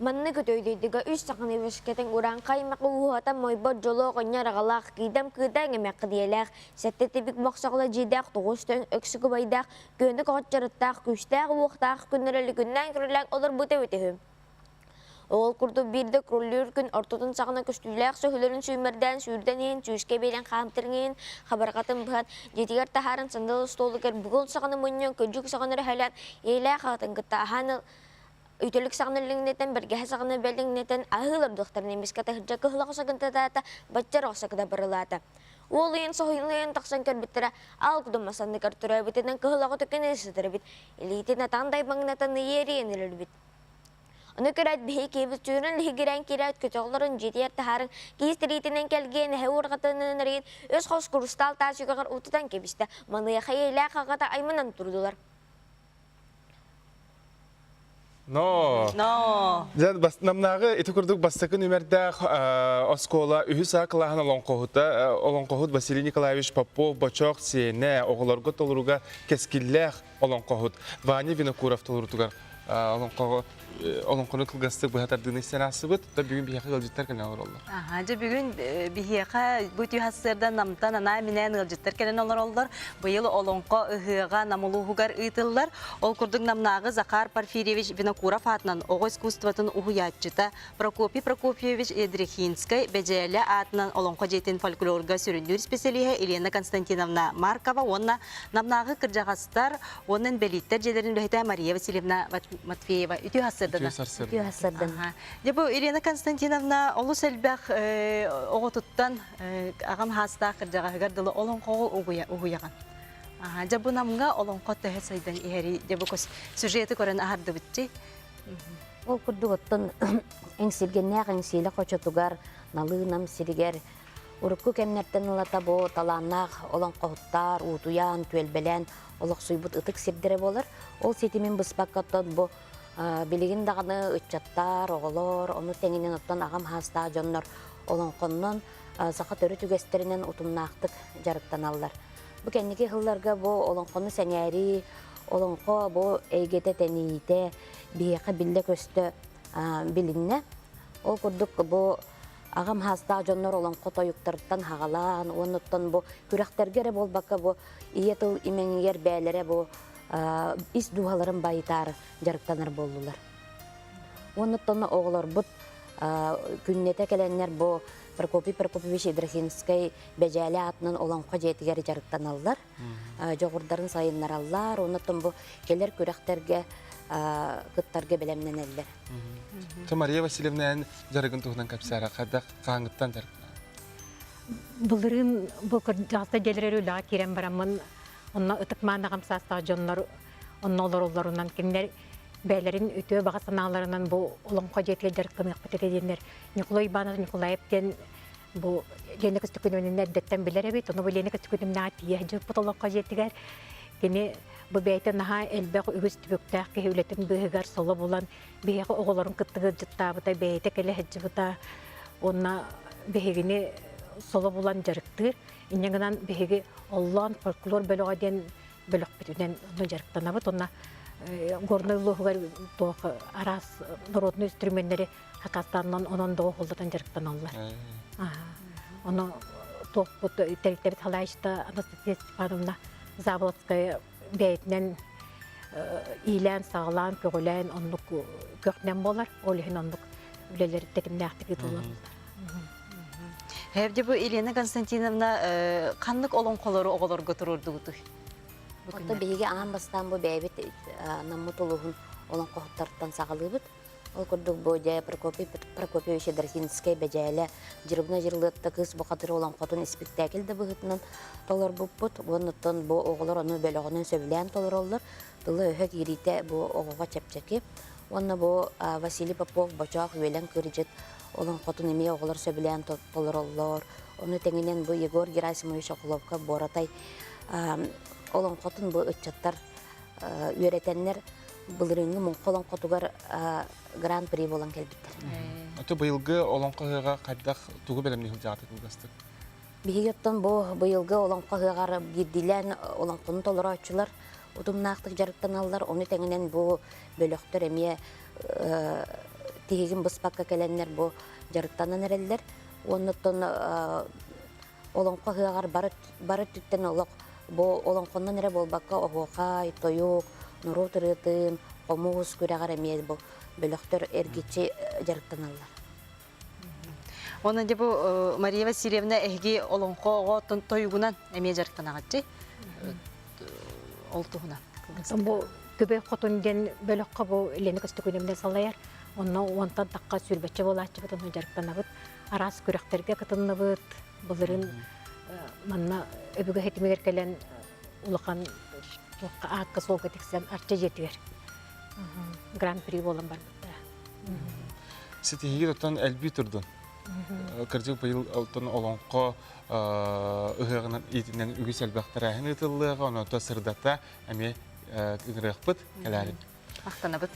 Манны көтөйдүйдігі үш сақын ебішкетін ұран қаймақ ұғуғата мойбот жолы қонья рағалақ, кидам кыдаң әмәққы диеләқ, сәтті тепік мақсақла жидәқ, тұғыстың өксігі байдақ, көнді қоғат жарыттақ, күштәқ, уықтақ, күнірілі күннән күріләң олар бұты өтігім. Оғыл күрді бірді күрілер күн ортытын сағына күштіләқ, сөхілерін сүймірден, сүйірден ең, сүйіске бейлен қамтырыңын, қабарғатын бұған, жетігер тахарын сындалы столығыр, бұғыл сағыны мұнен, көджік сағыныры хәлән, ейләқ ағатын күтті ағаны Ütülük sağınırlığıneten, bergehe sağınırlığıneten ahılar doktorun emiskata hırca kıhlığı sakıntadata, batçar oğsakıda barılata. Oğlayın soğuyunlayan taksan körbittere, al kudumasandı kartura bitinden kıhlığı tükene sıtırı bit. İlitine tanday bağınatan yeri yenilir bit. Onu köret bihi kebis çürün lihigiren kirat kötüğlerin cidiyet taharın kiyistiritinden kelgen hevur katının reyin öz hoş kurustal taşıqar utudan kebiste manıya hayıyla kakata aymanan durdular. No. Jadi bas namnaga itu kurduk basakun ümerda oskola ühüsa kalahan olon kohut Vasiliy Nikolaevich Popov Bochok sene oğullarga toluruga keskiller olon kohut Vanya Vinokurov tolurutugar olon konu kılgastık bu hatardığını senası bud da bugün bir yakı gılcıtlar kene olur oldu. Aha, bugün bir yakı bu tüyhasırdan namtan ana minen gılcıtlar kene olur oldular. Bu yıl olonko ıhıga namuluhugar ıtıllar. Ol kurduk namnağı Zakhar Porfirievich Vinokurov atnan oğu iskustvatın uhuyatçıta Prokopy Prokopyevich Edrikhinskay becele atnan olonko jetin folklorga süründür spesiyelihe Elena Konstantinovna Markova onna namnağı kırcağastar onun belitler jelerin lühete Maria Vasilyevna Matveyeva tüyhasırdan. Tüyhasırdan. Ya bu Elena Konstantinovna olu selbaq oğu tuttan ağam hasta kırcağı gardılı olonko uhuyagan. Ya bu namga olonko tehesaydan iheri ya bu kos sujeti koran ahardı bitti. Ол күрдігіттін әңсілгеннәқ әңсілі қочытугар, налы нам сиригер. Урукку кәмнәрттен ылата бо таланнақ, олон қоғыттар, утуян, түелбелен, олық суйбут ытык сирдері болар. Ол сетімен бұспаққаттан бо білігін дағаны үтчаттар, оғылар, оны тәңінен оттан ағам хаста жоннар олон қоннан сақы төрі түгестерінен ұтымнақтық жарықтан алылар. Бұ кәнеке ғылларға бо олон қонны сәңәрі, олон қо бо әйгеті тәнейті, бейеқі білді көсті білінне. Ол күрдік бұ ағам хаста жоннор олон қото юқтарыттан хағалан, оныттан бұ күрәқтергері бол бақы бұ иетіл именгер бәлері бұ ис дуғаларын байытар жарықтанар болдылар. Оныттан оғылар бұд күннете кәленнер бұ Прокопий Прокопьевич Идрахинскай бәжәлі атынан олон қо жетігер жарықтан алылар. Жоғырдарын сайынлар алылар, оныттан бұ келер күрәқтерге кыттарга белемнен әлләр. Мария Васильевна жарыгын туғынан кәпсәра қадақ қаңыттан жарықна. Бұлырын бұл жақсы делер өліға керен барамын. Онна ұтықман ағам састағы жонлар, онна олар-оларынан кемдер бәлерін өтөе баға саналарынан бұл олонқа жетілер жарыққын ұқпытыр едендер. Николай Иванов Николаевтен бұл ленік үстікінімін әдеттен білер әбет, оны бұл ленік үстікінімін аты ежіп бұт олонқа жетігер. Кені bu beyte naha elbaq ügüs tübüktaq ki hületin bühügar solu bulan biheqi oğuların kıttığı cıttabıta beyte kele hecibıta onna bihegini solu bulan jarıktır. İnyanınan bihegi Allah'ın folklor bölüğü den bölük bütüden onu jarıktanabıt. Onna gornaylıqlar doğu aras narodnu instrumentleri Hakastan'dan onun doğu holdatan jarıktanallar. Onu doğu terikleri halayışta Anastasia Stepanovna Zavodskaya beytinden ilan sağlan kögülen onluk köknen bolar olihin onluk üleleri tekimnäkti gıdılar. Hevde bu Elena Konstantinovna kanlık olon kolları oğullar götürürdü. Otta beyge ağam bastan bu beybet namut oluğun olan qohuttarttan sağılıbıt. Ол күрдік бұл жай Прокопьевич Идрахинскай бәжәлі жырыбына жырлытты қыз бұқатыр olan қотын спектакльді бұғытынан толар бұппыт. Бұғыныттан бұл оғылар оны бөліғынан сөбілен толар олар. Дылы өйік ерейті бұл оғыға чәпчәке. Оны бұл Василий Попов бачақ өйлен кіржет olan қотын еме оғылар сөбілен толар олар. Оны тәңінен бұл Егор Герасимович Оқыловқа Боратай olan қотын бұл үтчаттар өретенлер Бұлырыңы мұнқолан қотуғар гран-при болан кәлбіттер. Аты бұйылғы олон қығыға қайдақ туғы бәлемне хыл жағаты күлгістік? Бігеттен бұйылғы олон қығығар бедділен олон қонын толыра өтшілер. Ұтымнақтық жарықтан алылар. Оны тәңінен бұл бөліқтер әме тигин быспакка келеннер бу жарыктанан эреллер. Оннотон олонко хыагар бары түттен олок бу олонконнан эре болбакка огокай, тоюк, нуру тырытын, комуз күрәгәр эмес бу бөлөктөр эргичи жарыктаналар. Оны де бу Мария Васильевна эги олонко тойугунан эме жарыктанагатчы. Олтугунан. Бу көбе хотунден бөлөккө бу леник өстүкүнемден салаяр. Онно онтан такка сүрбөчө болачы бутун жарыктанабыт. Арас күрәктерге кытыннабыт. Булырын манна өбүгө хетимегер келен улакан акка солга тексен арча жетигер. Гран-при болан бар. Сетиги оттан әлби турдун. Кырдык быйыл алтын олонко ыгыгынан итинен үгүс албактар ахын ытыллыга, оны то сырдата эме ыгырыкпыт келәрин. Мактанабыт.